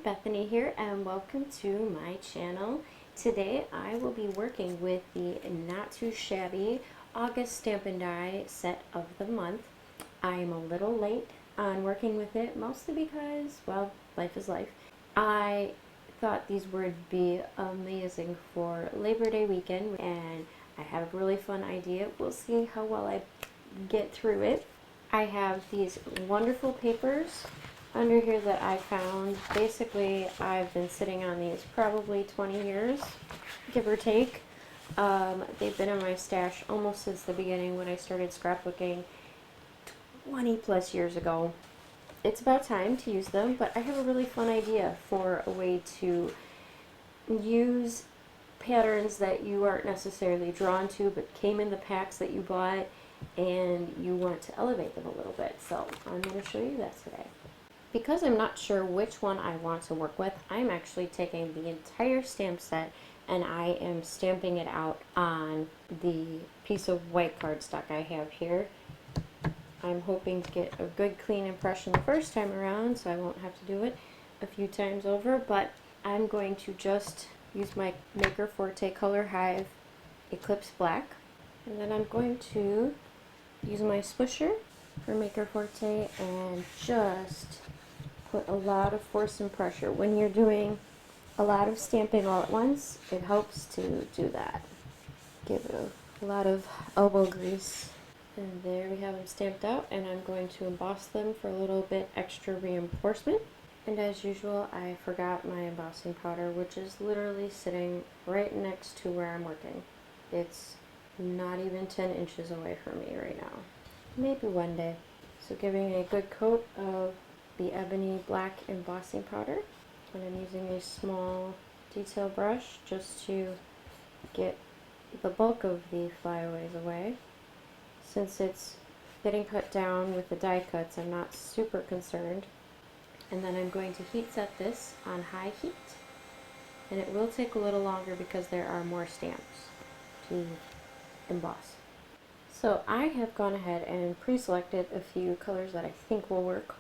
Bethany here and welcome to my channel. Today I will be working with the Not Too Shabby August Stamp and Die set of the month. I am a little late on working with it, mostly because, well, life is life. I thought these would be amazing for Labor Day weekend and I have a really fun idea. We'll see how well I get through it. I have these wonderful papers under here that I found. Basically, I've been sitting on these probably 20 years, give or take. They've been in my stash almost since the beginning when I started scrapbooking 20 plus years ago. It's about time to use them, but I have a really fun idea for a way to use patterns that you aren't necessarily drawn to but came in the packs that you bought and you want to elevate them a little bit. So I'm going to show you that today. Because I'm not sure which one I want to work with, I'm actually taking the entire stamp set and I am stamping it out on the piece of white cardstock I have here. I'm hoping to get a good clean impression the first time around so I won't have to do it a few times over, but I'm going to just use my Maker Forte Color Hive Eclipse Black, and then I'm going to use my swisher for Maker Forte and just put a lot of force and pressure. When you're doing a lot of stamping all at once, it helps to do that. Give it a lot of elbow grease. And there we have them stamped out, and I'm going to emboss them for a little bit extra reinforcement. And as usual, I forgot my embossing powder, which is literally sitting right next to where I'm working. It's not even 10 inches away from me right now. Maybe one day. So giving a good coat of the ebony black embossing powder, and I'm using a small detail brush just to get the bulk of the flyaways away. Since it's getting cut down with the die cuts, I'm not super concerned. And then I'm going to heat set this on high heat, and it will take a little longer because there are more stamps to emboss. So I have gone ahead and pre-selected a few colors that I think will work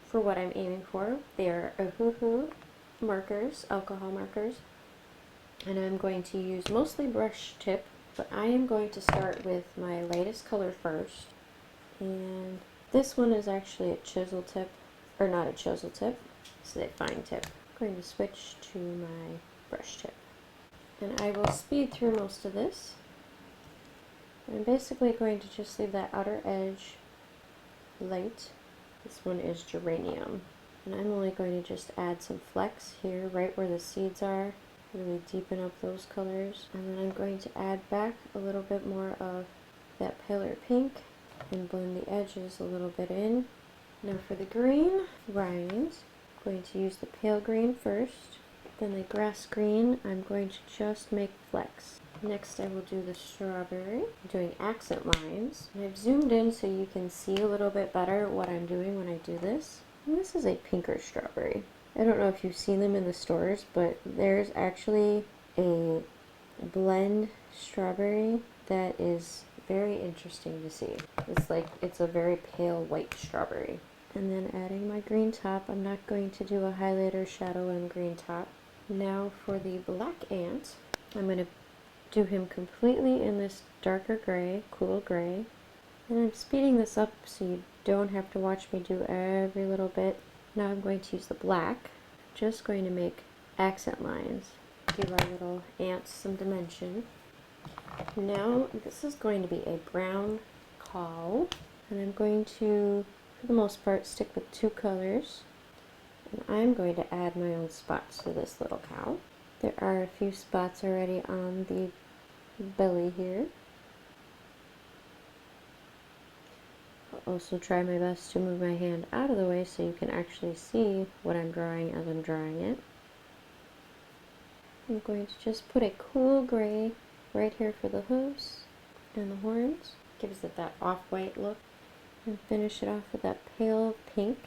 for what I'm aiming for. They are Ohuhu markers, alcohol markers, and I'm going to use mostly brush tip, but I am going to start with my lightest color first. And this one is actually a chisel tip, or not a chisel tip, it's a fine tip. I'm going to switch to my brush tip. And I will speed through most of this. I'm basically going to just leave that outer edge light. This one is geranium. And I'm only going to just add some flecks here right where the seeds are. Really deepen up those colors. And then I'm going to add back a little bit more of that paler pink and blend the edges a little bit in. Now for the green rinds, I'm going to use the pale green first. Then the grass green, I'm going to just make flecks. Next I will do the strawberry. I'm doing accent lines. And I've zoomed in so you can see a little bit better what I'm doing when I do this. And this is a pinker strawberry. I don't know if you've seen them in the stores, but there's actually a blend strawberry that is very interesting to see. It's a very pale white strawberry. And then adding my green top. I'm not going to do a highlighter, shadow, and green top. Now for the black ant, I'm going to do him completely in this darker gray, cool gray. And I'm speeding this up so you don't have to watch me do every little bit. Now I'm going to use the black. Just going to make accent lines. Give our little ants some dimension. Now this is going to be a brown cow. And I'm going to, for the most part, stick with two colors. And I'm going to add my own spots to this little cow. There are a few spots already on the belly here. I'll also try my best to move my hand out of the way so you can actually see what I'm drawing as I'm drawing it. I'm going to just put a cool gray right here for the hooves and the horns. Gives it that off-white look. And finish it off with that pale pink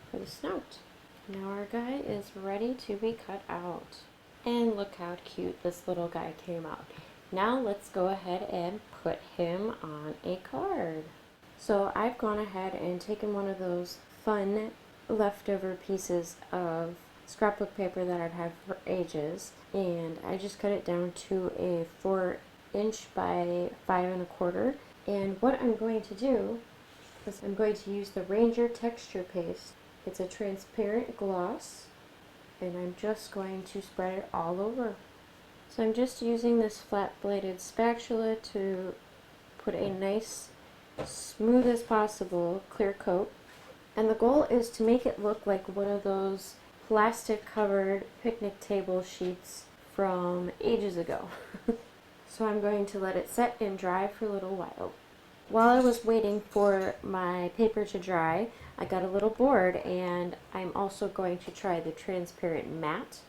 for the snout. Now our guy is ready to be cut out. And look how cute this little guy came out. Now let's go ahead and put him on a card. So I've gone ahead and taken one of those fun leftover pieces of scrapbook paper that I've had for ages, and I just cut it down to a 4" by 5 1/4. And what I'm going to do is I'm going to use the Ranger texture paste. It's a transparent gloss, and I'm just going to spread it all over. So I'm just using this flat bladed spatula to put a nice, smooth as possible clear coat. And the goal is to make it look like one of those plastic covered picnic table sheets from ages ago. So I'm going to let it set and dry for a little while. While I was waiting for my paper to dry, I got a little bored, and I'm also going to try the transparent matte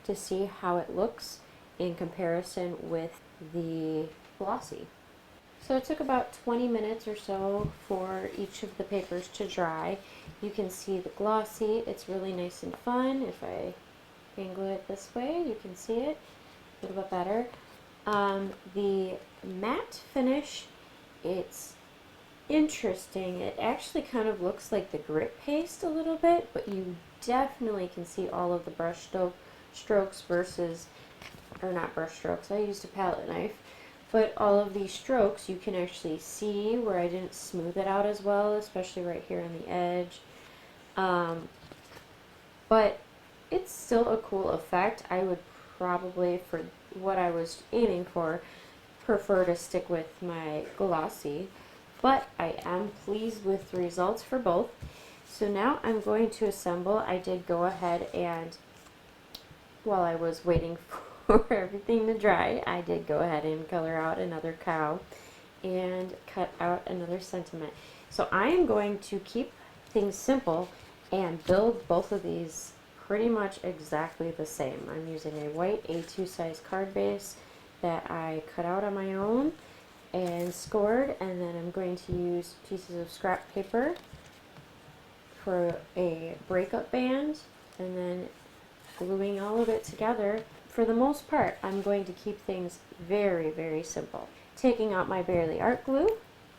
to see how it looks in comparison with the glossy. So it took about 20 minutes or so for each of the papers to dry. You can see the glossy, it's really nice and fun. If I angle it this way, you can see it a little bit better. The matte finish, it's interesting. It actually kind of looks like the grit paste a little bit, but you definitely can see all of the brush strokes versus, or not brush strokes, I used a palette knife, but all of these strokes you can actually see where I didn't smooth it out as well, especially right here on the edge. But it's still a cool effect. I would probably, for what I was aiming for, prefer to stick with my glossy, but I am pleased with the results for both. So now I'm going to assemble. I did go ahead and, while I was waiting for everything to dry, I did go ahead and color out another cow and cut out another sentiment. So I am going to keep things simple and build both of these pretty much exactly the same. I'm using a white A2 size card base that I cut out on my own and scored, and then I'm going to use pieces of scrap paper for a breakup band, and then gluing all of it together. For the most part, I'm going to keep things very, very simple. Taking out my Barely Art glue,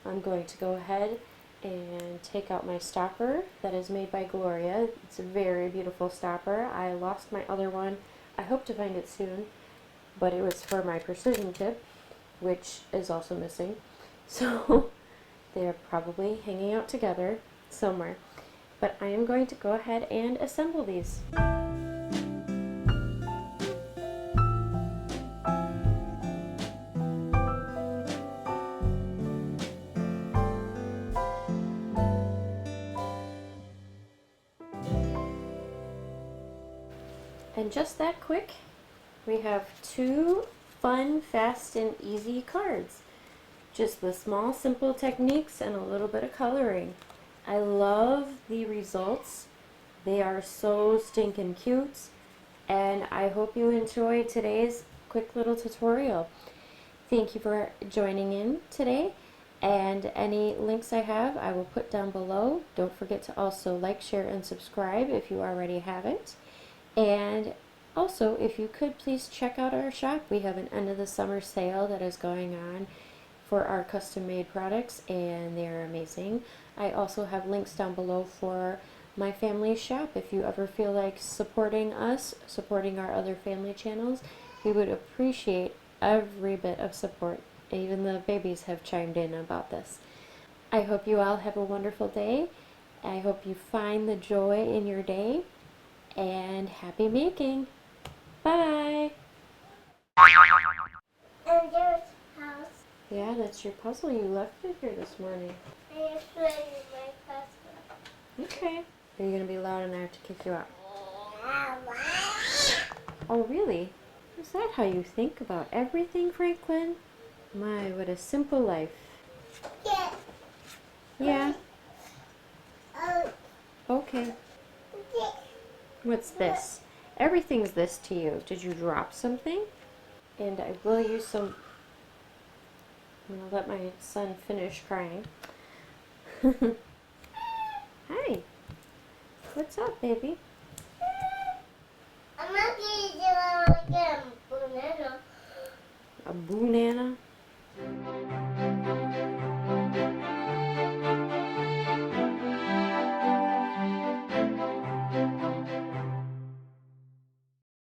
I'm going to go ahead and take out my stopper that is made by Gloria. It's a very beautiful stopper. I lost my other one. I hope to find it soon, but it was for my precision tip, which is also missing. So they're probably hanging out together somewhere. But I am going to go ahead and assemble these. And just that quick, we have two fun, fast, and easy cards. Just the small, simple techniques and a little bit of coloring. I love the results. They are so stinking cute, and I hope you enjoyed today's quick little tutorial. Thank you for joining in today, and any links I have I will put down below. Don't forget to also like, share, and subscribe if you already haven't. And also, if you could please check out our shop. We have an end of the summer sale that is going on for our custom made products, and they're amazing. I also have links down below for my family shop. If you ever feel like supporting us, supporting our other family channels, we would appreciate every bit of support. Even the babies have chimed in about this. I hope you all have a wonderful day. I hope you find the joy in your day, and happy making. Bye. And there's house. Yeah, that's your puzzle. You left it here this morning. I just put it in my puzzle. Okay. Are you going to be loud enough to kick you out? Oh, really? Is that how you think about everything, Franklin? My, what a simple life. Yeah. Yeah. Oh. Okay. Yeah. What's this? Everything's this to you. Did you drop something? And I will use some... I'm going to let my son finish crying. Hi. What's up, baby? I'm not going to do it again, banana. A banana?